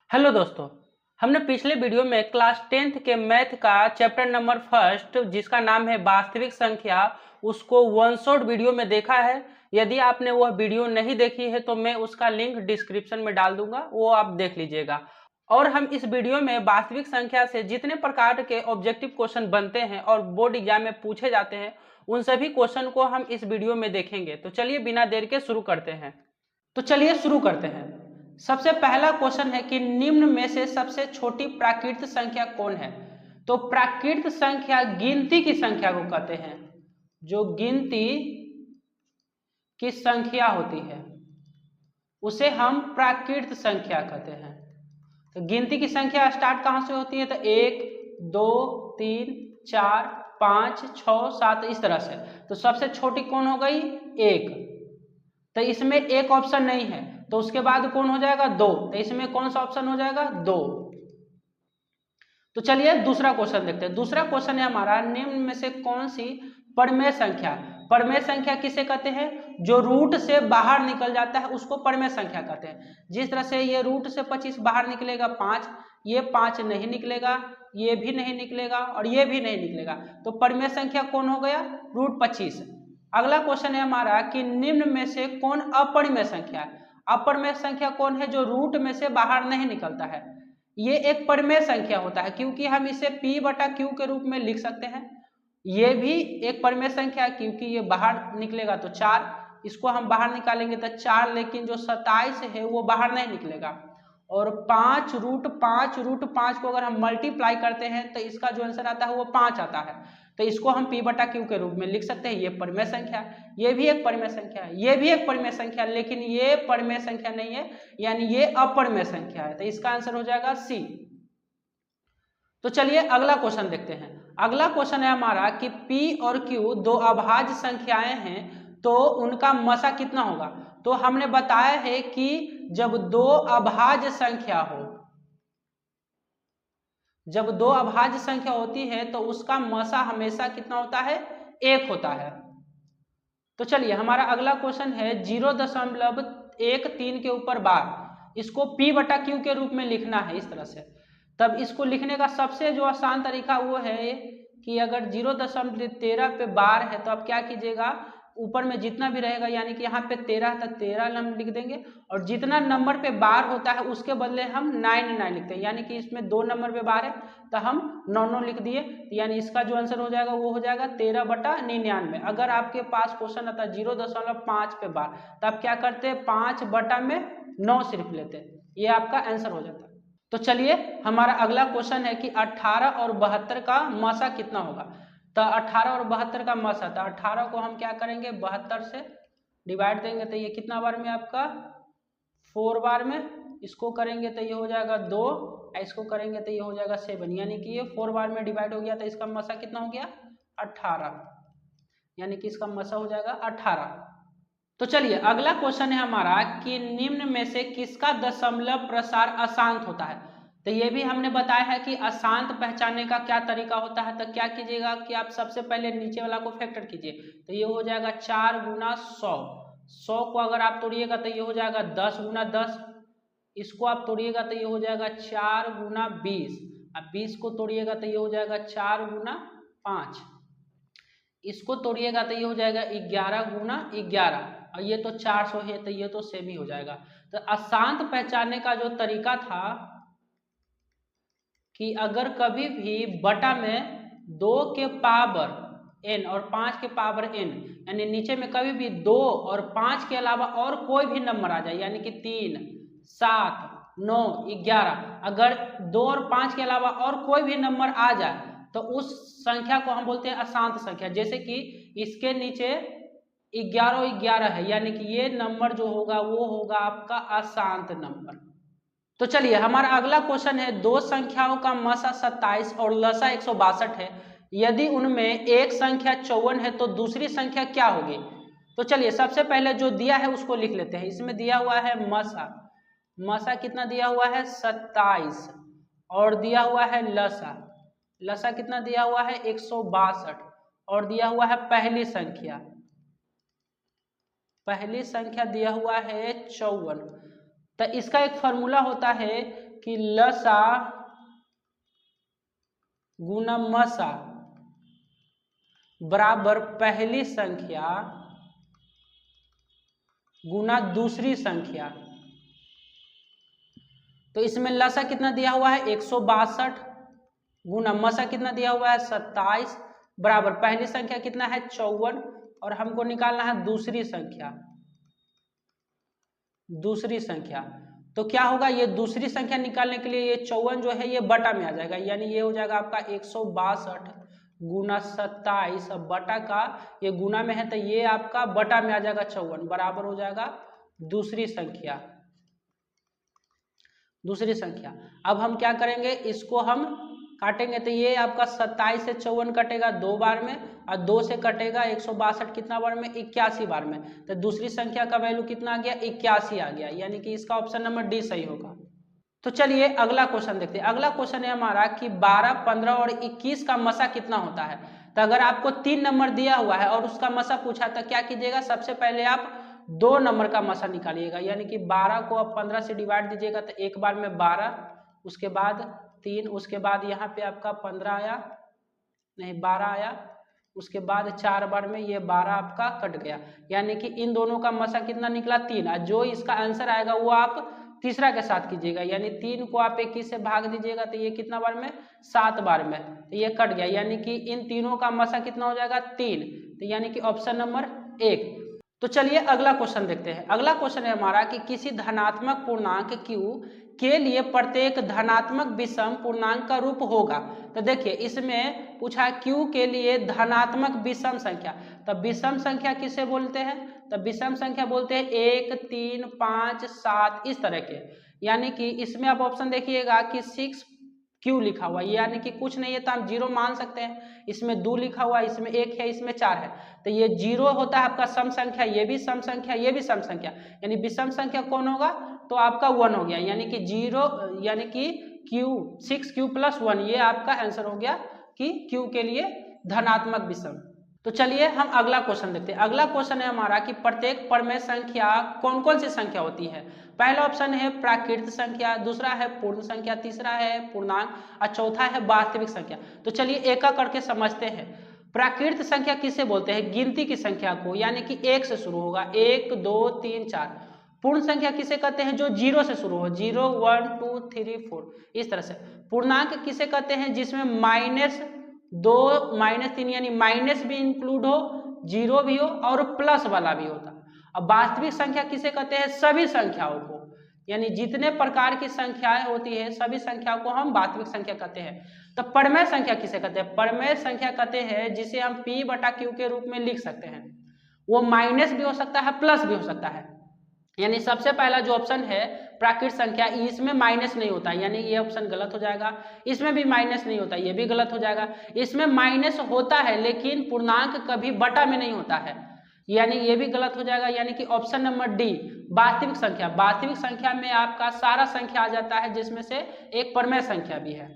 Hello दोस्तों, हमने पिछले वीडियो में क्लास 10th के मैथ का चैप्टर नंबर फर्स्ट जिसका नाम है वास्तविक संख्या, उसको वन शॉट वीडियो में देखा है। यदि आपने वह वीडियो नहीं देखी है तो मैं उसका लिंक डिस्क्रिप्शन में डाल दूंगा, वो आप देख लीजिएगा। और हम इस वीडियो में वास्तविक संख्या से जितने प्रकार के ऑब्जेक्टिव क्वेश्चन बनते हैं और बोर्ड एग्जाम में पूछे जाते हैं, उन सभी क्वेश्चन को हम इस वीडियो में देखेंगे। तो चलिए बिना देर के शुरू करते हैं। तो चलिए शुरू करते हैं। सबसे पहला क्वेश्चन है कि निम्न में से सबसे छोटी प्राकृत संख्या कौन है। तो प्राकृत संख्या गिनती की संख्या को कहते हैं। जो गिनती की संख्या होती है उसे हम प्राकृत संख्या कहते हैं। तो गिनती की संख्या स्टार्ट कहां से होती है? तो 1 2 3 4 5 6 7 इस तरह से। तो सबसे छोटी कौन हो गई? 1। तो इसमें एक ऑप्शन नहीं है, तो उसके बाद कौन हो जाएगा? 2। तो इसमें कौन सा ऑप्शन हो जाएगा? 2। तो चलिए दूसरा क्वेश्चन देखते हैं। दूसरा क्वेश्चन है हमारा, निम्न में से कौन सी परमेय संख्या। परमेय संख्या किसे कहते हैं? जो रूट से बाहर निकल जाता है उसको परमेय संख्या कहते हैं। जिस तरह से ये रूट से 25 बाहर निकलेगा 5, ये 5 नहीं निकलेगा, ये भी नहीं निकलेगा और ये भी नहीं निकलेगा। तो परमेय संख्या कौन हो गया? रूट 25। अगला क्वेश्चन है हमारा कि निम्न में से कौन अपरिमेय संख्या है। अपरिमेय संख्या कौन है? जो रूट में से बाहर नहीं निकलता है। ये एक परिमेय संख्या होता है क्योंकि हम इसे p बटा q के रूप में लिख सकते हैं। ये भी एक परिमेय संख्या है क्योंकि ये बाहर निकलेगा तो 4, इसको हम बाहर निकालेंगे तो 4, लेकिन जो 27 है वो बाहर नहीं निकलेगा। और 5 रूट 5 को अगर हम मल्टीप्लाई करते हैं तो इसका जो आंसर आता है वो 5 आता है। तो इसको हम p बटा q के रूप में लिख सकते हैं। ये परिमेय संख्या है, ये भी एक परिमेय संख्या है, ये भी एक परिमेय संख्या है, लेकिन ये परिमेय संख्या नहीं है, यानी ये अपरिमेय संख्या है। तो इसका आंसर हो जाएगा सी। तो चलिए अगला क्वेश्चन देखते हैं। अगला क्वेश्चन है हमारा कि p और q दो अभाज्य संख्याएं हैं तो उनका मसा कितना होगा। तो हमने बताया है कि जब दो अभाज्य संख्या हो, जब दो अभाज्य संख्या होती है तो उसका मसा हमेशा कितना होता है? 1 होता है। तो चलिए हमारा अगला क्वेश्चन है 0.13 के ऊपर बार, इसको p बटा q के रूप में लिखना है इस तरह से। तब इसको लिखने का सबसे जो आसान तरीका वो है कि अगर 0.13 पे बार है तो आप क्या कीजिएगा, ऊपर में जितना भी रहेगा, यानी कि यहाँ पे 13 है तो 13 हम लिख देंगे, और जितना नंबर पे बार होता है उसके बदले हम 9 लिखते हैं। यानी कि इसमें 2 नंबर पे बार है तो हम 9 लिख दिए, यानी इसका जो आंसर हो जाएगा वो हो जाएगा 13/99। अगर आपके पास क्वेश्चन आता है 0.5 पे बार तो आप क्या करते? 5/9 सिर्फ लेते, ये आपका आंसर हो जाता है। तो चलिए हमारा अगला क्वेश्चन है कि 18 और 72 का मसा कितना होगा। तो 18 और 72 का मसा, तो 18 को हम क्या करेंगे? 72 से डिवाइड देंगे तो ये कितना बार में आपका? 4 बार में। इसको करेंगे तो ये हो जाएगा 2, इसको करेंगे तो ये हो जाएगा 7, यानी कि ये 4 बार में डिवाइड हो गया तो इसका मसा कितना हो गया? 18, यानी कि इसका मसा हो जाएगा 18। तो चलिए अगला क्वेश्चन है हमारा कि निम्न में से किसका दशमलव प्रसार अशांत होता है। तो ये भी हमने बताया है कि अशांत पहचानने का क्या तरीका होता है। तो क्या कीजिएगा कि आप सबसे पहले नीचे वाला को फैक्टर कीजिए, तो ये हो जाएगा 4 गुना 100। 100 को अगर आप तोड़िएगा तो ये हो जाएगा 10 गुना 10। इसको आप तोड़िएगा तो ये हो जाएगा 4 गुना 20। अब 20 को तोड़िएगा तो ये हो जाएगा 4 गुना 5। इसको तोड़िएगा तो ये हो जाएगा 11 गुना 11, और ये तो 400 है तो ये तो सेम ही हो जाएगा। तो अशांत पहचानने का जो तरीका था कि अगर कभी भी बटा में 2 के पावर n और 5 के पावर n, यानी नीचे में कभी भी 2 और 5 के अलावा और कोई भी नंबर आ जाए, यानी कि 3 7 9 11, अगर 2 और 5 के अलावा और कोई भी नंबर आ जाए तो उस संख्या को हम बोलते हैं अशांत संख्या। जैसे कि इसके नीचे 11 11 है, यानी कि ये नंबर जो होगा वो होगा आपका अशांत नंबर। तो चलिए हमारा अगला क्वेश्चन है, दो संख्याओं का मसा 27 और लसा 162 है, यदि उनमें एक संख्या 54 है तो दूसरी संख्या क्या होगी। तो चलिए सबसे पहले जो दिया है उसको लिख लेते हैं। इसमें दिया हुआ है मसा, मसा कितना दिया हुआ है? 27, और दिया हुआ है लसा, लसा कितना दिया हुआ है? 162, और दिया हुआ है पहली संख्या, पहली संख्या दिया हुआ है 54। तो इसका एक फॉर्मूला होता है कि लसा गुना मसा बराबर पहली संख्या गुना दूसरी संख्या। तो इसमें लसा कितना दिया हुआ है 162 गुना मसा कितना दिया हुआ है 27 बराबर पहली संख्या कितना है 54 और हमको निकालना है दूसरी संख्या। तो क्या होगा, ये दूसरी संख्या निकालने के लिए ये 54 जो है ये बटा में आ जाएगा, यानी ये हो जाएगा आपका 162 गुना 27 बटा का ये गुना में है तो ये आपका बटा में आ जाएगा 54 बराबर हो जाएगा दूसरी संख्या। अब हम क्या करेंगे, इसको हम काटेंगे तो ये आपका 27 से 54 कटेगा 2 बार में और 2 से कटेगा 162 कितना बार में 81 बार में। तो दूसरी संख्या का वैल्यू कितना आ गया 81 आ गया, यानी कि इसका ऑप्शन नंबर डी सही होगा। तो चलिए अगला क्वेश्चन देखते हैं। अगला क्वेश्चन है हमारा कि 12, 15 और 21 का मसा कितना होता है। तो अगर आपको 3 नंबर दिया हुआ है और उसका मसा पूछा तो क्या कीजिएगा, सबसे पहले आप 2 नंबर का मसा निकालिएगा, यानी कि 12 को आप 15 से डिवाइड दीजिएगा तो एक बार में 12, उसके बाद 3, उसके बाद यहाँ पे आपका 15 आया, नहीं 12 आया, उसके बाद 4 बार में ये 12 आपका कट गया, यानी कि इन दोनों का मसा कितना निकला 3। और जो इसका आंसर आएगा वो आप तीसरा के साथ कीजिएगा, यानी 3 को आप 21 से भाग दीजिएगा तो ये कितना बार में 7 बार में, तो ये कट गया, यानी कि इन तीनों का मसा कितना हो जाएगा 3, तो यानी कि ऑप्शन नंबर 1। तो चलिए अगला क्वेश्चन देखते हैं। अगला क्वेश्चन है हमारा कि किसी धनात्मक पूर्णांक q के लिए प्रत्येक धनात्मक विषम पूर्णांक का रूप होगा। तो देखिए इसमें पूछा है q के लिए धनात्मक विषम संख्या, तो विषम संख्या किसे बोलते हैं, तो विषम संख्या बोलते हैं 1, 3, 5, 7 इस तरह के, यानी कि इसमें आप ऑप्शन देखिएगा कि 6q लिखा हुआ, यानी कि कुछ नहीं है तो हम 0 मान सकते हैं। इसमें 2 लिखा हुआ, इसमें 1 है, इसमें 4 है, तो ये 0 होता है आपका सम संख्या, ये भी सम संख्या, ये भी सम संख्या, यानी विषम संख्या कौन होगा, तो आपका 1 हो गया, यानी कि 0 यानी कि q 6q + 1 ये आपका आंसर हो गया कि q के लिए धनात्मक विषम। तो चलिए हम अगला क्वेश्चन देखते हैं। अगला क्वेश्चन है हमारा कि प्रत्येक परमेय संख्या कौन कौन सी संख्या होती है। पहला ऑप्शन है प्राकृत संख्या, दूसरा है पूर्ण संख्या, तीसरा है पूर्णांक और चौथा है वास्तविक संख्या। तो चलिए एक एक करके समझते हैं। प्राकृत संख्या किसे बोलते हैं, गिनती की संख्या को, यानी कि 1 से शुरू होगा, 1, 2, 3, 4। पूर्ण संख्या किसे कहते हैं, जो 0 से शुरू हो, 0, 1, 2, 3, 4 इस तरह से। पूर्णांक किसे कहते हैं, जिसमें -2, -3 यानी माइनस भी इंक्लूड हो, 0 भी हो और प्लस वाला भी होता। अब वास्तविक संख्या किसे कहते हैं, सभी संख्याओं को, यानी जितने प्रकार की संख्याएं होती है सभी संख्याओं को हम वास्तविक संख्या कहते हैं। तो परमेय संख्या किसे कहते हैं, परमेय संख्या कहते हैं जिसे हम p/q के रूप में लिख सकते हैं। वो माइनस भी हो सकता है, प्लस भी हो सकता है, यानी सबसे पहला जो ऑप्शन है प्राकृत संख्या, इसमें माइनस नहीं होता, यानी ये ऑप्शन गलत हो जाएगा। इसमें भी माइनस नहीं होता, ये भी गलत हो जाएगा। इसमें माइनस होता है लेकिन पूर्णांक कभी बटा में नहीं होता है, यानी ये भी गलत हो जाएगा, यानी कि ऑप्शन नंबर डी वास्तविक संख्या। वास्तविक संख्या में आपका सारा संख्या आ जाता है जिसमें से एक परमेय संख्या भी है।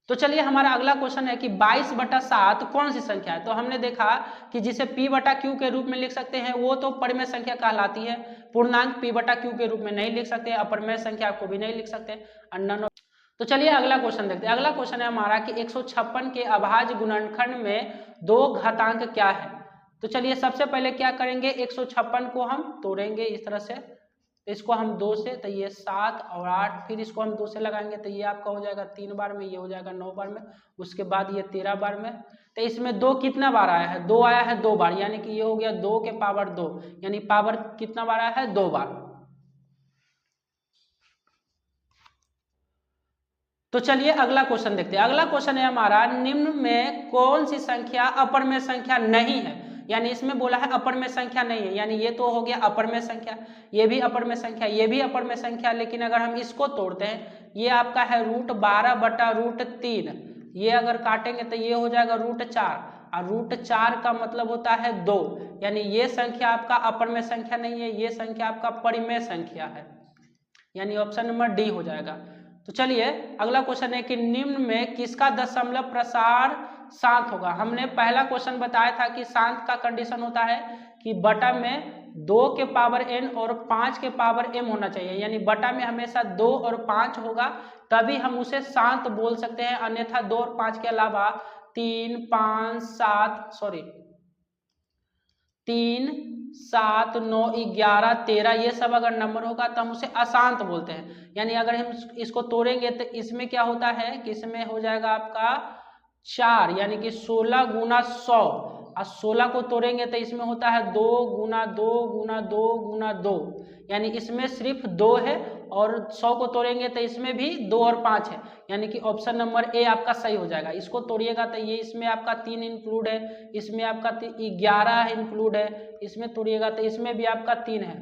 तो चलिए हमारा अगला क्वेश्चन है कि 22/7 कौन सी संख्या है। तो हमने देखा कि जिसे p/q के रूप में लिख सकते हैं वो तो परमेय संख्या कहलाती है, पूर्णांक p/q के रूप में नहीं लिख सकते, अपरमेय संख्या को भी नहीं लिख सकते। तो चलिए अगला क्वेश्चन देखते हैं। अगला क्वेश्चन है हमारा कि 156 के अभाज्य गुणनखंड में 2 घातांक क्या है। तो चलिए सबसे पहले क्या करेंगे, 156 को हम तोड़ेंगे इस तरह से, इसको हम 2 से, तो ये 7 और 8, फिर इसको हम 2 से लगाएंगे तो ये आपका हो जाएगा 3 बार में, ये हो जाएगा 9 बार में, उसके बाद ये 13 बार में। तो इसमें 2 कितना बार आया है, 2 आया है 2 बार, यानी कि ये हो गया 2 के पावर 2, यानी पावर कितना बार आया है 2 बार। तो चलिए अगला क्वेश्चन देखते हैं। अगला क्वेश्चन है हमारा, निम्न में कौन सी संख्या अपरमेय संख्या नहीं है, यानी इसमें बोला है अपरमेय संख्या नहीं है, यानी ये तो हो गया अपरमेय संख्या, ये भी अपरमेय संख्या, ये भी अपरमेय संख्या, लेकिन अगर हम इसको तोड़ते हैं, ये आपका है √12/√3, ये अगर काटेंगे तो ये हो जाएगा √4, और √4 का मतलब होता है 2, यानी ये संख्या आपका अपरमेय संख्या नहीं है, ये संख्या आपका परिमेय संख्या है, यानी ऑप्शन नंबर डी हो जाएगा। तो चलिए अगला क्वेश्चन है कि निम्न में किसका दशमलव प्रसार शांत होगा। हमने पहला क्वेश्चन बताया था कि शांत का कंडीशन होता है कि बटा में 2 के पावर n और 5 के पावर m होना चाहिए, यानी बटा में हमेशा 2 और 5 होगा, तभी हम उसे शांत बोल सकते हैं। अन्यथा 2 और 5 के अलावा 3, 5, 7, 9, 11, 13 ये सब अगर नंबर होगा तो हम उसे अशांत बोलते हैं। यानी अगर हम इसको तोड़ेंगे तो इसमें क्या होता है कि इसमें हो जाएगा आपका 4, यानी कि 16 गुना 100, और 16 को तोड़ेंगे तो इसमें होता है 2 गुना 2 गुना 2 गुना 2, यानी इसमें सिर्फ 2 है, और 100 को तोड़ेंगे तो इसमें भी 2 और 5 है, यानी कि ऑप्शन नंबर ए आपका सही हो जाएगा। इसको तोड़िएगा तो ये इसमें आपका 3 इंक्लूड है, इसमें आपका 11 इंक्लूड है, इसमें तोड़िएगा तो इसमें भी आपका 3 है।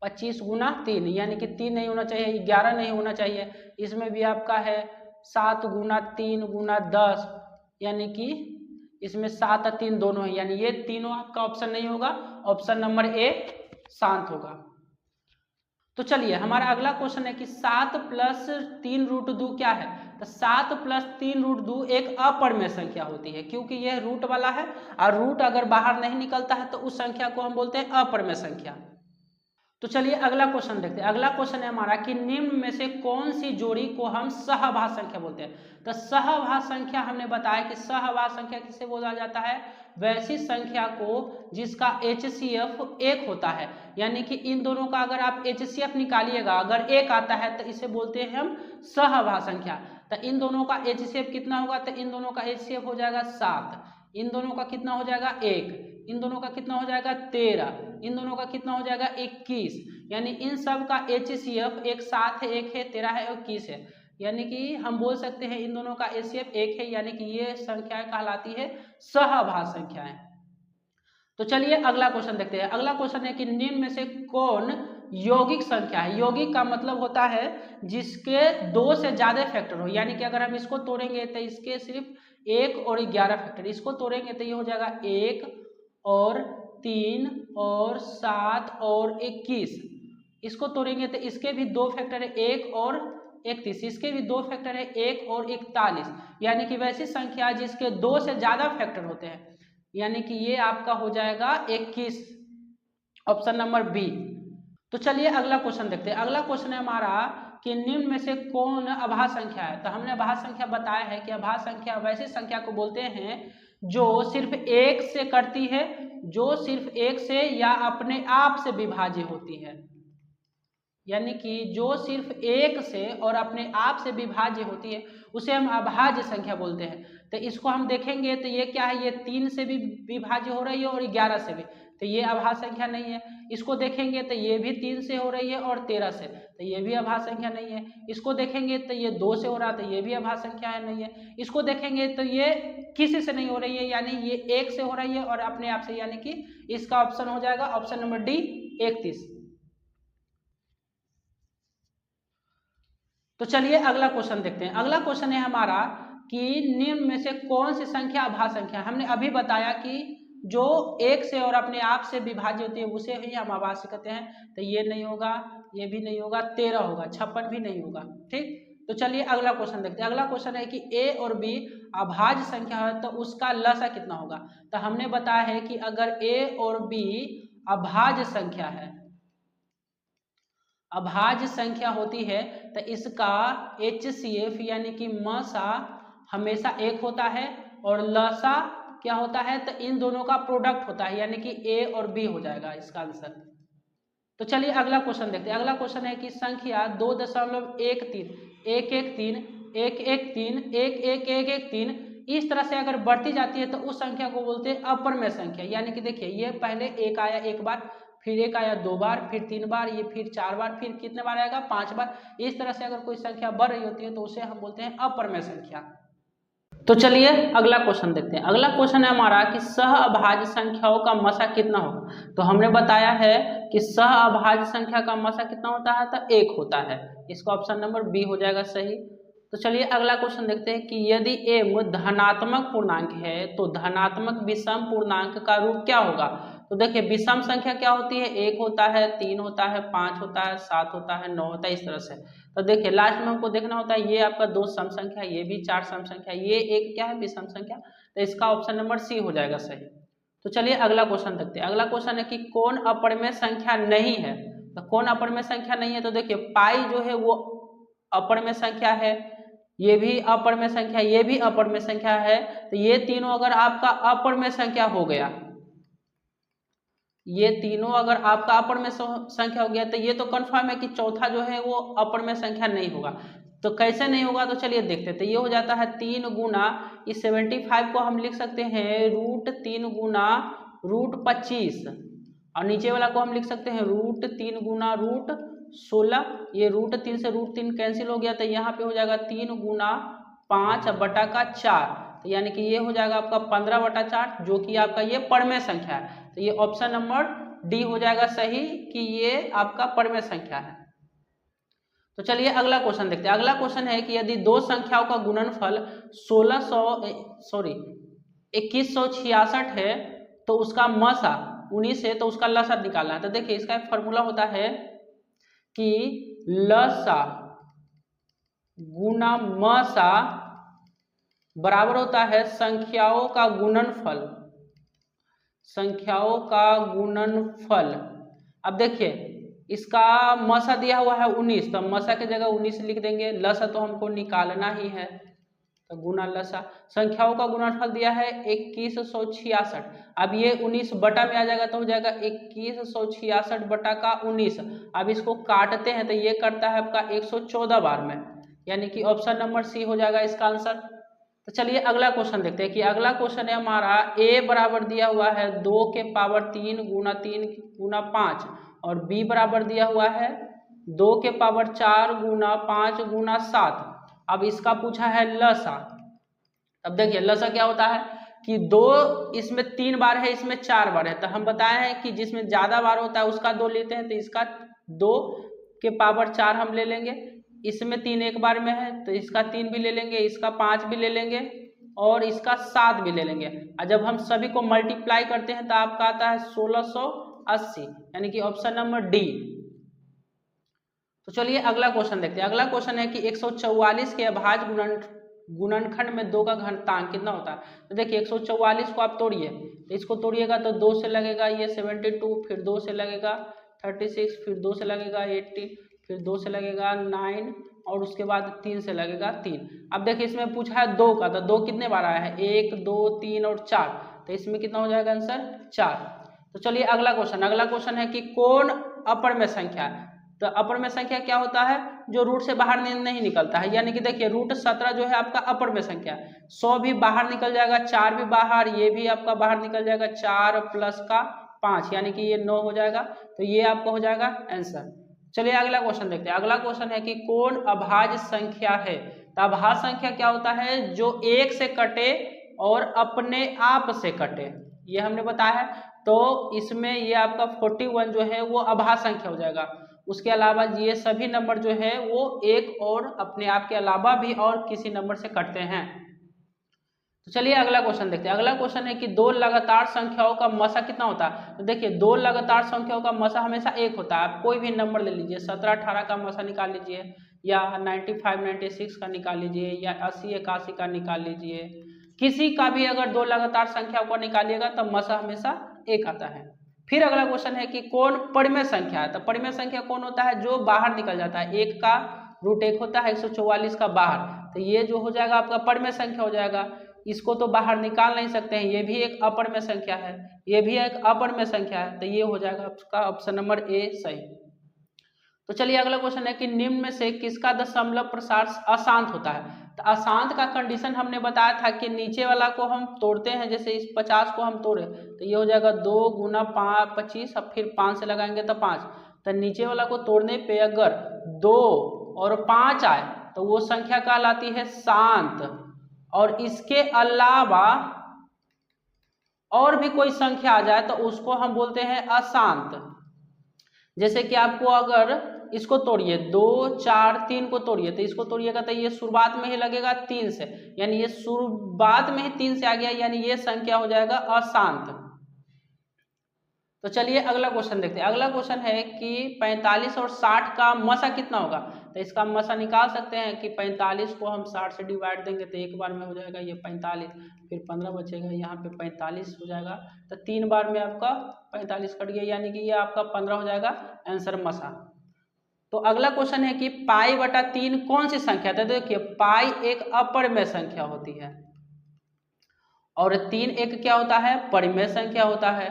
25 गुना 3, यानी कि 3 नहीं होना चाहिए, 11 नहीं होना चाहिए, इसमें भी आपका है 7 गुना 3 गुना 10, यानी कि इसमें 7 और 3 दोनों है, यानी ये तीनों आपका ऑप्शन नहीं होगा, ऑप्शन नंबर ए शांत होगा। तो चलिए हमारा अगला क्वेश्चन है कि 7 प्लस 3 रूट 2 क्या है। तो 7 प्लस 3 रूट 2 एक अपरिमेय संख्या होती है, क्योंकि यह रूट वाला है, और रूट अगर बाहर नहीं निकलता है तो उस संख्या को हम बोलते हैं अपरिमेय संख्या। तो चलिए अगला क्वेश्चन देखते हैं। अगला क्वेश्चन है हमारा कि निम्न में से कौन सी जोड़ी को हम सहभाज्य संख्या बोलते हैं। तो सहभाज्य संख्या हमने बताया कि सहभाज्य संख्या किसे बोला जाता है, वैसी संख्या को जिसका HCF 1 होता है, यानी कि इन दोनों का अगर आप HCF निकालिएगा, अगर 1 आता है तो इसे बोलते हैं हम सहभाज्य संख्या। तो इन दोनों का HCF कितना होगा, तो इन दोनों का HCF हो जाएगा 7, इन दोनों का कितना हो जाएगा 1, इन दोनों का कितना हो जाएगा 13, इन दोनों का कितना हो जाएगा 21, यानी इन सब का HCF एक 7 है, 1 है, 13 है और 21 है, यानी कि हम बोल सकते हैं इन दोनों का HCF 1 है, यानी कि ये संख्याएं कहलाती है सहभाज्य संख्याएं। तो चलिए अगला क्वेश्चन देखते हैं। अगला क्वेश्चन है कि निम्न में से कौन यौगिक संख्या है। यौगिक का मतलब होता है जिसके 2 से ज्यादा फैक्टर हो, यानी कि अगर हम इसको तोड़ेंगे तो इसके सिर्फ 1 और 11 फैक्टर, इसको तोड़ेंगे तो ये हो जाएगा 1 और 3 और 7 और 21, इसको तोड़ेंगे तो इसके भी 2 फैक्टर है 1 और 31, इसके भी 2 फैक्टर है 1 और 41, यानी कि वैसी संख्या जिसके 2 से ज्यादा फैक्टर होते हैं, यानी कि ये आपका हो जाएगा 21, ऑप्शन नंबर बी। तो चलिए अगला क्वेश्चन देखते हैं। अगला क्वेश्चन है हमारा कि निम्न में से कौन अभाज्य संख्या है। तो हमने अभाज्य संख्या बताया है कि अभाज्य संख्या वैसी संख्या को बोलते हैं जो सिर्फ 1 से करती है, जो सिर्फ 1 से या अपने आप से विभाज्य होती है, यानी कि जो सिर्फ 1 से और अपने आप से विभाज्य होती है उसे हम अभाज्य संख्या बोलते हैं। तो इसको हम देखेंगे तो ये क्या है, ये 3 से भी विभाज्य हो रही है और 11 से भी, तो ये अभाज्य संख्या नहीं है। इसको देखेंगे तो ये भी 3 से हो रही है और 13 से, तो ये भी अभाज्य संख्या नहीं है। इसको देखेंगे तो ये 2 से हो रहा है, तो ये भी अभाज्य संख्या है नहीं है। इसको देखेंगे तो ये किसी से नहीं हो रही है, यानी ये 1 से हो रही है और अपने आप से, यानी कि इसका ऑप्शन हो जाएगा ऑप्शन नंबर डी 31। तो चलिए अगला क्वेश्चन देखते हैं। अगला क्वेश्चन है हमारा कि निम्न में से कौन सी संख्या अभाज्य संख्या। हमने अभी बताया कि जो 1 से और अपने आप से विभाज्य होती है उसे ही हम अभाज्य कहते हैं, तो ये नहीं होगा, ये भी नहीं होगा, 13 होगा, 56 भी नहीं होगा। ठीक, तो चलिए अगला क्वेश्चन देखते हैं। अगला क्वेश्चन है कि a और b अभाज्य संख्या है तो उसका लसा कितना होगा। तो हमने बताया है कि अगर a और b अभाज्य संख्या है, अभाज्य संख्या होती है तो इसका HCF यानी कि मसा हमेशा 1 होता है और लसा क्या होता है, तो इन दोनों का प्रोडक्ट होता है, यानी कि A और B हो जाएगा इसका आंसर। तो चलिए अगला क्वेश्चन देखते हैं। अगला क्वेश्चन है कि संख्या 2.13 113 113 11113 इस तरह से अगर बढ़ती जाती है तो उस संख्या को बोलते हैं अपरिमेय संख्या। यानी कि देखिए ये पहले 1 आया 1 बार, फिर 1 आया 2 बार, फिर 3 बार, ये फिर 4 बार, फिर कितने बार आएगा 5 बार। इस तरह से अगर कोई संख्या बढ़ रही होती है तो उसे हम बोलते हैं अपरिमेय संख्या। तो चलिए अगला क्वेश्चन देखते हैं। अगला क्वेश्चन है हमारा कि सह अभाज्य संख्याओं का मसा कितना होगा। तो हमने बताया है कि सह अभाज्य संख्या का मसा कितना होता है, तो 1 होता है। इसका ऑप्शन नंबर बी हो जाएगा सही। तो चलिए अगला क्वेश्चन देखते हैं कि यदि m धनात्मक पूर्णांक है तो धनात्मक विषम पूर्णांक का रूप क्या होगा। तो देखिए विषम संख्या क्या होती है, 1 होता है, 3 होता है, 5 होता है, 7 होता है, 9 होता है, इस तरह से। तो देखिए लास्ट में हमको देखना होता है ये आपका 2 सम संख्या, ये भी 4 सम संख्या, ये एक क्या है विषम संख्या, तो इसका ऑप्शन नंबर सी हो जाएगा सही। तो चलिए अगला क्वेश्चन देखते हैं। अगला क्वेश्चन है कि कौन अपरिमेय संख्या नहीं है। तो कौन अपरिमेय संख्या नहीं है, तो देखिए पाई जो है वो अपरिमेय संख्या है, ये भी अपरिमेय संख्या, ये भी अपरिमेय संख्या है। तो ये तीनों अगर आपका अपरिमेय संख्या हो गया, ये तीनों अगर आपका अपरिमेय संख्या हो गया, तो ये तो कंफर्म है कि चौथा जो है वो अपरिमेय संख्या नहीं होगा। तो कैसे नहीं होगा, तो चलिए देखते हैं। तो ये हो जाता है 3 गुना इस 75 को हम लिख सकते हैं √3 गुना √25, और नीचे वाला को हम लिख सकते हैं √3 गुना √16। ये √3 से √3 कैंसिल हो गया, तो यहाँ पे हो जाएगा 3 गुना 5/4। तो यानी कि ये हो जाएगा आपका 15/4, जो कि आपका ये परिमेय संख्या है। तो ये ऑप्शन नंबर डी हो जाएगा सही कि ये आपका परिमेय संख्या है। तो चलिए अगला क्वेश्चन देखते हैं। अगला क्वेश्चन है कि यदि दो संख्याओं का गुणनफल 2166 है तो उसका मसा 19 है, तो उसका लसा निकालना है। तो देखिए इसका एक फॉर्मूला होता है कि लसा गुना मसा बराबर होता है संख्याओं का गुणनफल, संख्याओं का गुणनफल। अब देखिए इसका मसा दिया हुआ है 19, तो मसा की जगह 19 लिख देंगे, लसा तो हमको निकालना ही है, तो गुना लसा। संख्याओं का गुणनफल दिया है 2166। अब ये 19 बटा में आ जाएगा, तो हो जाएगा 2166 बटा का 19। अब इसको काटते हैं तो ये करता है आपका 114 बार में, यानी कि ऑप्शन नंबर सी हो जाएगा इसका आंसर। तो चलिए अगला क्वेश्चन देखते हैं कि अगला क्वेश्चन है हमारा a बराबर दिया हुआ है 2 के पावर 3 गुना 3 गुना 5, और b बराबर दिया हुआ है 2 के पावर 4 गुना 5 गुना 7। अब इसका पूछा है लसा। अब देखिए लसा क्या होता है कि 2 इसमें 3 बार है, इसमें 4 बार है, तो हम बताए हैं कि जिसमें ज्यादा बार होता है उसका 2 लेते हैं, तो इसका 2 के पावर 4 हम ले लेंगे। इसमें 3 एक बार में है तो इसका 3 भी ले लेंगे, इसका 5 भी ले लेंगे और इसका 7 भी ले लेंगे। और जब हम सभी को मल्टीप्लाई करते हैं तो आपका आता है 1680, यानी कि ऑप्शन नंबर डी। तो चलिए अगला क्वेश्चन देखते हैं। अगला क्वेश्चन है कि 144 के अभाज्य गुणनखंड में 2 का घातांक कितना होता है। तो देखिए 144 को आप तोड़िए, तो इसको तोड़िएगा तो 2 से लगेगा ये 72, फिर 2 से लगेगा 36, फिर 2 से लगेगा 18, फिर 2 से लगेगा 9, और उसके बाद 3 से लगेगा 3। अब देखिए इसमें पूछा है 2 का, तो 2 कितने बार आया है 1 2 3 और 4, तो इसमें कितना हो जाएगा आंसर 4। तो चलिए अगला क्वेश्चन है कि कौन अपरिमेय संख्या है। तो अपरिमेय संख्या क्या होता है, जो रूट से बाहर नहीं निकलता है, यानी कि देखिए √17 जो है आपका अपरिमेय संख्या है। 100 भी बाहर निकल जाएगा, 4 भी बाहर, ये भी आपका बाहर निकल जाएगा, 4 प्लस का 5 यानी कि ये 9 हो जाएगा, तो ये आपका हो जाएगा आंसर। चलिए अगला क्वेश्चन देखते हैं। अगला क्वेश्चन है कि कौन अभाज्य संख्या है। तो अभाज्य संख्या क्या होता है, जो 1 से कटे और अपने आप से कटे, ये हमने बताया है। तो इसमें ये आपका 41 जो है वो अभाज्य संख्या हो जाएगा। उसके अलावा ये सभी नंबर जो है वो 1 और अपने आप के अलावा भी और किसी नंबर से कटते हैं। तो चलिए अगला क्वेश्चन देखते हैं। अगला क्वेश्चन है कि 2 लगातार संख्याओं का मसा कितना होता है। तो देखिए 2 लगातार संख्याओं का मसा हमेशा 1 होता है। आप कोई भी नंबर ले लीजिए, 17 18 का मसा निकाल लीजिए, या 95 96 का निकाल लीजिए, या 80 81 का निकाल लीजिए, किसी का भी अगर 2 लगातार संख्याओं को निकालिएगा तो मसा हमेशा 1 आता है। फिर अगला क्वेश्चन है कि कौन परिमेय संख्या है। तो परिमेय संख्या कौन होता है, जो बाहर निकल जाता है। 1 का √1 होता है 144 का बाहर, तो ये जो हो जाएगा आपका परिमेय संख्या हो जाएगा। इसको तो बाहर निकाल नहीं सकते हैं, ये भी एक अपरिमेय संख्या है, ये भी एक अपरिमेय संख्या है, तो ये हो जाएगा आपका ऑप्शन नंबर ए सही। तो चलिए अगला क्वेश्चन है कि निम्न में से किसका दशमलव प्रसार अशांत होता है। तो अशांत का कंडीशन हमने बताया था कि नीचे वाला को हम तोड़ते हैं, जैसे इस 50 को हम तोड़े तो ये हो जाएगा 2 गुना 25, अब फिर 5 से लगाएंगे तो 5। तो नीचे वाला को तोड़ने पे अगर 2 और 5 आए तो वो संख्या कहलाती है शांत, और इसके अलावा और भी कोई संख्या आ जाए तो उसको हम बोलते हैं अशांत। जैसे कि आपको अगर इसको तोड़िए 2 4 3 को तोड़िए, तो इसको तोड़िएगा तो ये शुरुआत में ही लगेगा 3 से, यानी ये शुरुआत में ही 3 से आ गया, यानी ये संख्या हो जाएगा अशांत। तो चलिए अगला क्वेश्चन देखते हैं। अगला क्वेश्चन है कि 45 और 60 का मसा कितना होगा। तो इसका मसा निकाल सकते हैं कि 45 को हम 60 से डिवाइड देंगे तो एक बार में हो जाएगा ये 45, फिर 15 बचेगा, यहाँ पे 45 हो जाएगा, तो 3 बार में आपका 45 कट गया, यानी कि ये आपका 15 हो जाएगा आंसर मसा। तो अगला क्वेश्चन है कि पाई बटा 3 कौन सी संख्या है? तो देखिए पाई एक अपरिमेय संख्या होती है और 3 एक क्या होता है? परिमेय संख्या होता है।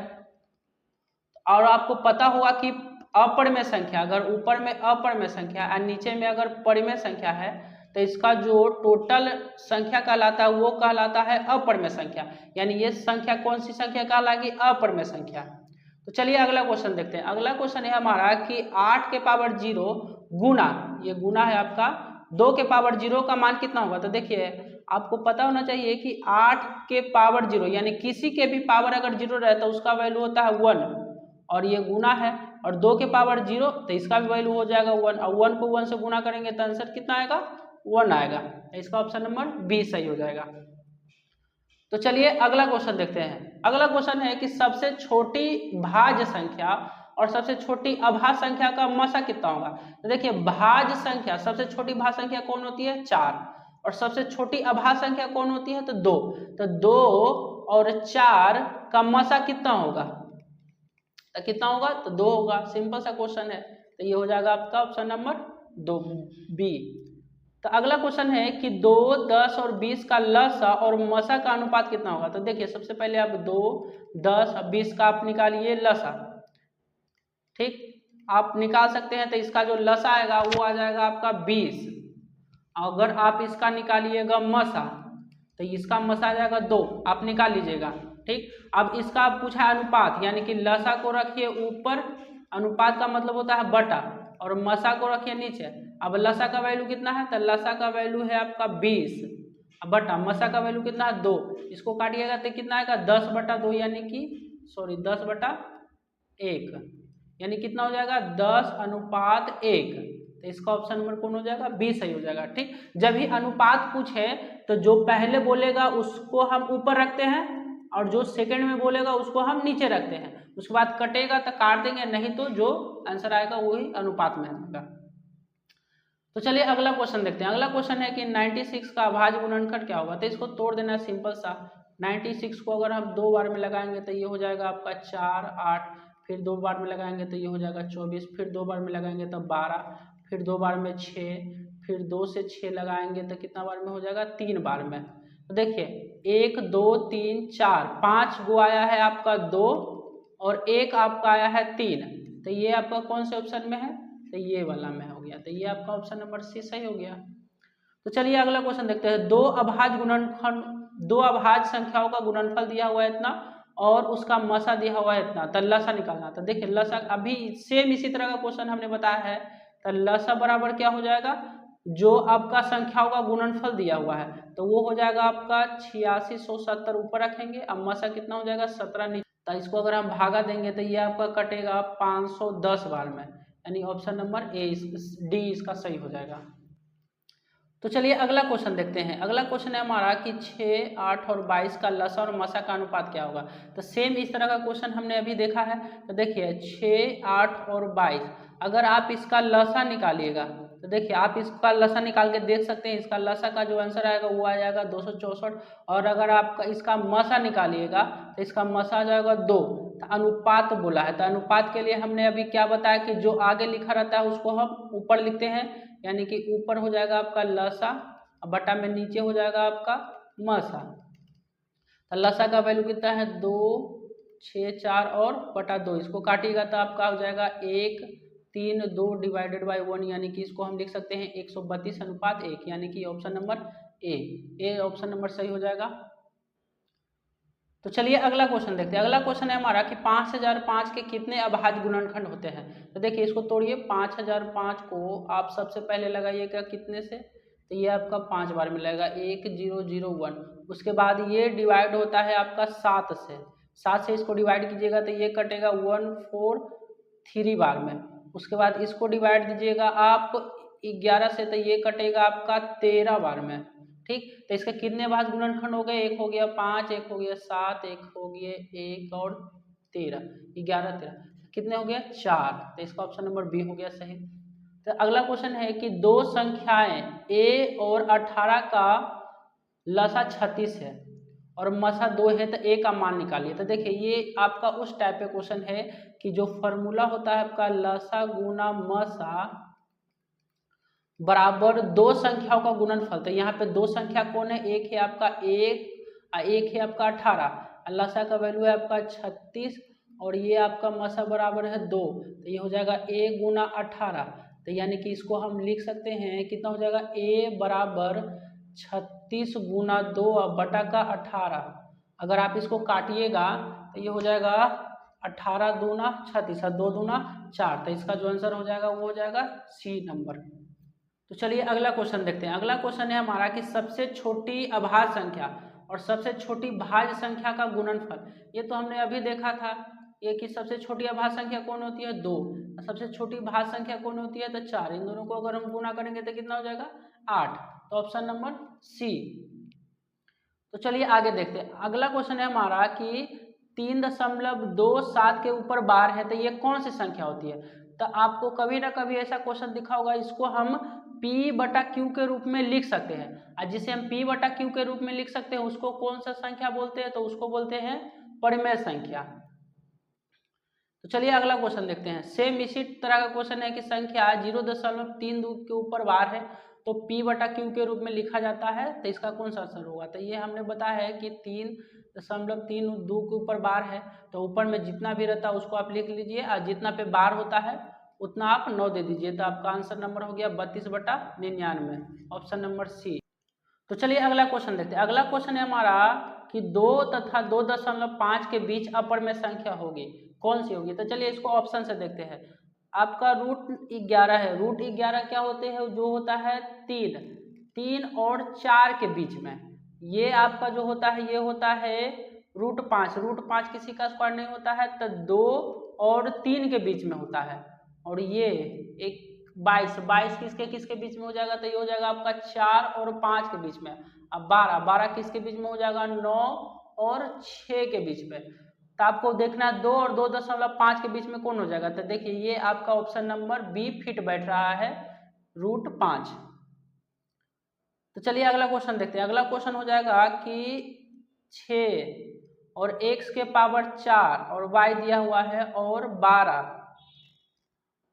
और आपको पता होगा कि अपरिमेय संख्या, अगर ऊपर में अपरिमेय संख्या और नीचे में अगर परिमेय संख्या है तो इसका जो टोटल संख्या कहलाता है वो कहलाता है अपरिमेय संख्या, यानी ये संख्या कौन सी संख्या कहलाएगी? अपरिमेय संख्या। तो चलिए अगला क्वेश्चन देखते हैं। अगला क्वेश्चन है हमारा कि 8 के पावर 0 गुना, ये गुना है आपका 2 के पावर 0 का मान कितना होगा? तो देखिए आपको पता होना चाहिए कि 8 के पावर 0 यानी किसी के भी पावर अगर 0 रहे तो उसका वैल्यू होता है 1, और ये गुना है, और 2 के पावर 0 तो इसका भी वैल्यू हो जाएगा 1, और 1 को 1 से गुना करेंगे तो आंसर कितना आएगा? 1 आएगा। तो इसका ऑप्शन नंबर बी सही हो जाएगा। तो चलिए अगला क्वेश्चन देखते हैं। अगला क्वेश्चन है कि सबसे छोटी भाज्य संख्या और सबसे छोटी अभाज्य संख्या का मसा कितना होगा? तो देखिए भाज्य संख्या, सबसे छोटी भाज्य संख्या कौन होती है? 4, और सबसे छोटी अभाज्य संख्या कौन होती है? तो 2। तो 2 और 4 का मसा कितना होगा? तो कितना होगा? तो 2 होगा। सिंपल सा क्वेश्चन है, तो ये हो जाएगा आपका ऑप्शन नंबर 2 बी। तो अगला क्वेश्चन है कि 2, 10 और 20 का लसा और मसा का अनुपात कितना होगा? तो देखिए सबसे पहले आप 2, 10 और 20 का आप निकालिए लसा, ठीक, आप निकाल सकते हैं। तो इसका जो लसा आएगा वो आ जाएगा आपका 20। अगर आप इसका निकालिएगा मसा तो इसका मसा आ जाएगा 2, आप निकाल लीजिएगा, ठीक। अब इसका आप पूछा अनुपात, यानी कि लसा को रखिए ऊपर, अनुपात का मतलब होता है बटा, और मसा को रखिए नीचे। अब लसा का वैल्यू कितना है? तो लसा का वैल्यू है आपका 20 बटा मसा का वैल्यू कितना है? 2। इसको काटिएगा तो कितना आएगा? 10 बटा 2, यानी कि 10 बटा 1, यानी कितना हो जाएगा? 10 अनुपात 1। तो इसका ऑप्शन नंबर कौन हो जाएगा? बी सही हो जाएगा, ठीक। जब भी अनुपात पूछे तो जो पहले बोलेगा उसको हम ऊपर रखते हैं, और जो सेकंड में बोलेगा उसको हम नीचे रखते हैं। उसके बाद कटेगा तो काट देंगे, नहीं तो जो आंसर आएगा वही अनुपात में आएगा। तो चलिए अगला क्वेश्चन देखते हैं। अगला क्वेश्चन है कि 96 का अभाज्य गुणनखंड क्या होगा? तो इसको तोड़ देना है सिंपल सा। 96 को अगर हम 2 बार में लगाएंगे तो ये हो जाएगा आपका 4, 8, फिर 2 बार में लगाएंगे तो ये हो जाएगा 24, फिर 2 बार में लगाएंगे तो 12, फिर 2 बार में 6, फिर 2 से 6 लगाएंगे तो कितना बार में हो जाएगा? 3 बार में। तो देखिए 1, 2, 3, 4, 5 गो आया है आपका 2, और 1 आपका आया है 3। तो ये आपका कौन से ऑप्शन में है? तो ये वाला में हो गया। तो ये आपका ऑप्शन नंबर सी सही हो गया। तो चलिए अगला क्वेश्चन देखते हैं। 2 अभाज्य गुणनखंड, 2 अभाज्य संख्याओं का गुणनफल दिया हुआ है इतना और उसका मसा दिया हुआ है इतना, तो लसा निकालना। तो देखिए लसा अभी सेम इसी तरह का क्वेश्चन हमने बताया है। तो लसा बराबर क्या हो जाएगा? जो आपका संख्याओं का गुणनफल दिया हुआ है तो वो हो जाएगा आपका 8670 ऊपर रखेंगे, अब मसा कितना हो जाएगा? 17 नीचे। तो इसको अगर हम भागा देंगे तो ये आपका कटेगा 510 बार में, यानी ऑप्शन नंबर ए डी इसका सही हो जाएगा। तो चलिए अगला क्वेश्चन देखते हैं। अगला क्वेश्चन है हमारा कि 6, 8 और 22 का लसा और मसा का अनुपात क्या होगा? तो सेम इस तरह का क्वेश्चन हमने अभी देखा है। तो देखिए 6, 8 और 22, अगर आप इसका लसा निकालिएगा तो देखिए आप इसका लसा निकाल के देख सकते हैं। इसका लसा का जो आंसर आएगा वो आ जाएगा 264, और अगर आप इसका मसा निकालिएगा तो इसका मसा आ जाएगा 2। तो अनुपात बोला है, तो अनुपात के लिए हमने अभी क्या बताया कि जो आगे लिखा रहता है उसको हम ऊपर लिखते हैं, यानी कि ऊपर हो जाएगा आपका लसा, बटा में नीचे हो जाएगा आपका मसा। तो लसा का वैल्यू कितना है? 2, 6, 4 और बटा 2। इसको काटिएगा तो आपका हो जाएगा 1, 3, 2 डिवाइडेड बाई 1, यानी कि इसको हम लिख सकते हैं 132 अनुपात 1, यानी कि option number A option number सही हो जाएगा। तो चलिए अगला क्वेश्चन देखते हैं। अगला क्वेश्चन है हमारा कि 5005 के कितने अभाज्य गुणनखंड होते हैं? तो देखिए इसको तोड़िए। 5005 को आप सबसे पहले लगाइएगा कितने से? तो ये आपका 5 बार में लगेगा, 1001। उसके बाद ये डिवाइड होता है आपका 7 से, 7 से इसको डिवाइड कीजिएगा तो ये कटेगा 143 बार में। उसके बाद इसको डिवाइड दीजिएगा आप 11 से, तो ये कटेगा आपका 13 बार में, ठीक। तो इसके कितने अभाज्य गुणनखंड हो गए? एक हो गया 5, एक हो गया 7, एक हो गया 1 और 13, 11, 13, कितने हो गया? 4। तो इसका ऑप्शन नंबर बी हो गया सही। तो अगला क्वेश्चन है कि दो संख्याएं a और 18 का लसा 36 है और मसा 2 है, तो a का मान निकालिए। तो देखिए ये आपका उस टाइप का क्वेश्चन है कि जो फॉर्मूला होता है आपका लसा गुना मसा बराबर दो संख्याओं का गुणनफल। तो यहाँ पे दो संख्या कौन है, एक है आपका 1 और एक है आपका 18। लसा का वैल्यू है आपका 36 और ये आपका मसा बराबर है 2, तो ये हो जाएगा a गुना 18। तो यानी कि इसको हम लिख सकते हैं कितना हो जाएगा, a बराबर 36 गुना 2 बटा का 18। अगर आप इसको काटिएगा तो ये हो जाएगा 18 दूना 36 और 2 दूना 4। तो इसका जो आंसर हो जाएगा वो हो जाएगा सी नंबर। तो चलिए अगला क्वेश्चन देखते हैं। अगला क्वेश्चन है हमारा कि सबसे छोटी अभाज्य संख्या और सबसे छोटी भाज्य संख्या का गुणनफल। ये तो हमने अभी देखा था ये कि सबसे छोटी अभाज्य संख्या कौन होती है, 2, और सबसे छोटी भाज्य संख्या कौन होती है, तो 4। इन दोनों को अगर हम गुना करेंगे तो कितना हो जाएगा, 8। तो ऑप्शन नंबर सी। तो चलिए आगे देखते हैं। अगला क्वेश्चन है हमारा कि 3.27 के ऊपर बार है, तो ये कौन सी संख्या होती है। तो आपको कभी ना कभी ऐसा क्वेश्चन दिखा होगा, इसको हम P बटा Q के रूप में लिख सकते हैं। और जिसे हम P बटा Q के रूप में लिख सकते हैं उसको कौन सा संख्या बोलते हैं, तो उसको बोलते हैं परिमेय संख्या। तो चलिए अगला क्वेश्चन देखते हैं। सेम इसी तरह का क्वेश्चन है कि संख्या 0.32 के ऊपर बार है तो P बटा Q के रूप में लिखा जाता है, तो इसका कौन सा आंसर होगा। तो ये हमने बताया है कि 3.32 के ऊपर बार है, तो ऊपर में जितना भी रहता है उसको आप लिख लीजिए और जितना पे बार होता है उतना आप 9 दे दीजिए। तो आपका आंसर नंबर हो गया 32/99, ऑप्शन नंबर सी। तो चलिए अगला क्वेश्चन देखते हैं। अगला क्वेश्चन है हमारा कि 2 तथा 2.5 के बीच अपर में संख्या होगी, कौन सी होगी। तो चलिए इसको ऑप्शन से देखते हैं। आपका √11 है। √11 क्या होते हैं, जो होता है 3 और 4 के बीच में। ये आपका जो होता है ये होता है √5। √5 किसी का स्क्वायर नहीं होता है, तो 2 और 3 के बीच में होता है। और ये एक 22 किसके किसके बीच में हो जाएगा, तो ये हो जाएगा आपका 4 और 5 के बीच में। अब 12 किसके बीच में हो जाएगा, 9 और 6 के बीच में। तो आपको देखना है 2 और 2.5 के बीच में कौन हो जाएगा। तो देखिए ये आपका ऑप्शन नंबर बी फिट बैठ रहा है, √5। तो चलिए अगला क्वेश्चन देखते हैं। अगला क्वेश्चन हो जाएगा कि 6 और x के पावर 4 और y दिया हुआ है और 12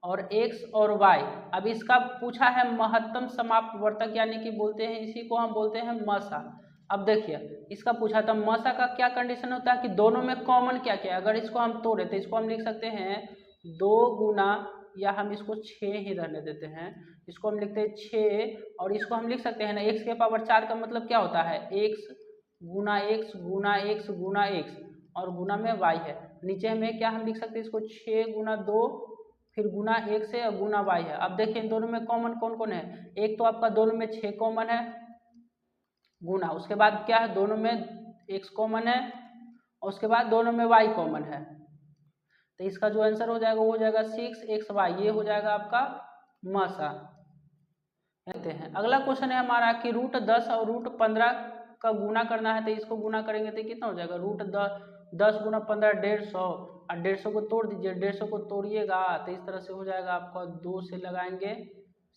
और x और y। अब इसका पूछा है महत्तम समापवर्तक, यानी कि बोलते हैं इसी को हम बोलते हैं मसा। अब देखिए इसका पूछा था मसा का क्या कंडीशन होता है कि दोनों में कॉमन क्या क्या है। अगर इसको हम तोड़े तो इसको हम लिख सकते हैं 2 गुना, या हम इसको 6 ही रहने देते हैं, इसको हम लिखते हैं 6। और इसको हम लिख सकते हैं ना x के पावर 4 का मतलब क्या होता है, x गुना x गुना x गुना x और गुना में y है। नीचे में क्या हम लिख सकते हैं इसको 6 गुना 2 फिर गुना 1 से और गुना y है। अब देखिए इन दोनों में कॉमन कौन कौन है, एक तो आपका दोनों में 6 कॉमन है गुना, उसके बाद क्या है दोनों में x कॉमन है और उसके बाद दोनों में y कॉमन है। तो इसका जो आंसर हो जाएगा वो हो जाएगा 6xy, ये हो जाएगा आपका मसा। कहते हैं अगला क्वेश्चन है हमारा कि √10 और √15 का गुना करना है। तो इसको गुना करेंगे तो कितना हो जाएगा, √10 गुना 15 150 और 150 को तोड़ दीजिए। 150 को तोड़िएगा तो इस तरह से हो जाएगा आपका 2 से लगाएंगे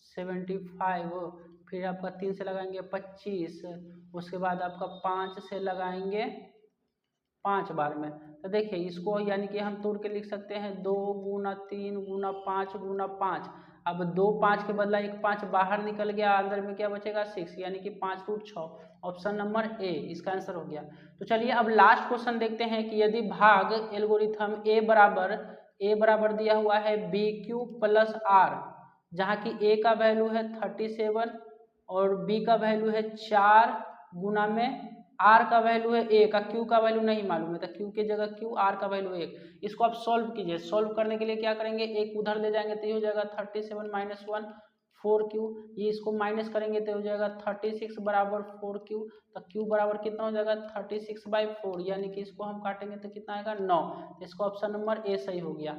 75, फिर आपका 3 से लगाएंगे 25, उसके बाद आपका 5 से लगाएंगे 5 बार में। तो देखिए इसको यानी कि हम तोड़ के लिख सकते हैं 2 गुना 3 गुना 5 गुना 5। अब 2 5 के बदला 1 5 बाहर निकल गया, अंदर में क्या बचेगा 6, यानी कि 5√6, ऑप्शन नंबर ए इसका आंसर हो गया। तो चलिए अब लास्ट क्वेश्चन देखते हैं कि यदि भाग एल्गोरिथम ए बराबर दिया हुआ है BQ प्लस R, जहाँ की A का वैल्यू है 37 और B का वैल्यू है 4 गुना में R का वैल्यू है 1, Q का वैल्यू नहीं मालूम है तो Q की जगह Q, R का वैल्यू 1। इसको आप सॉल्व कीजिए। सॉल्व करने के लिए क्या करेंगे, एक उधर ले जाएंगे तो ये हो जाएगा 37 माइनस 1 4Q, ये इसको माइनस करेंगे तो हो जाएगा 36 बराबर 4Q। तो Q बराबर कितना हो जाएगा 36/4, यानी कि इसको हम काटेंगे तो कितना आएगा 9। इसको ऑप्शन नंबर ए सही हो गया।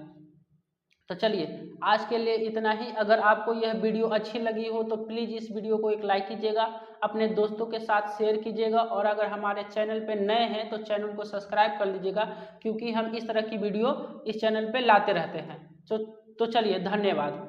तो चलिए आज के लिए इतना ही। अगर आपको यह वीडियो अच्छी लगी हो तो प्लीज़ इस वीडियो को एक लाइक कीजिएगा, अपने दोस्तों के साथ शेयर कीजिएगा और अगर हमारे चैनल पे नए हैं तो चैनल को सब्सक्राइब कर लीजिएगा, क्योंकि हम इस तरह की वीडियो इस चैनल पे लाते रहते हैं। तो चलिए धन्यवाद।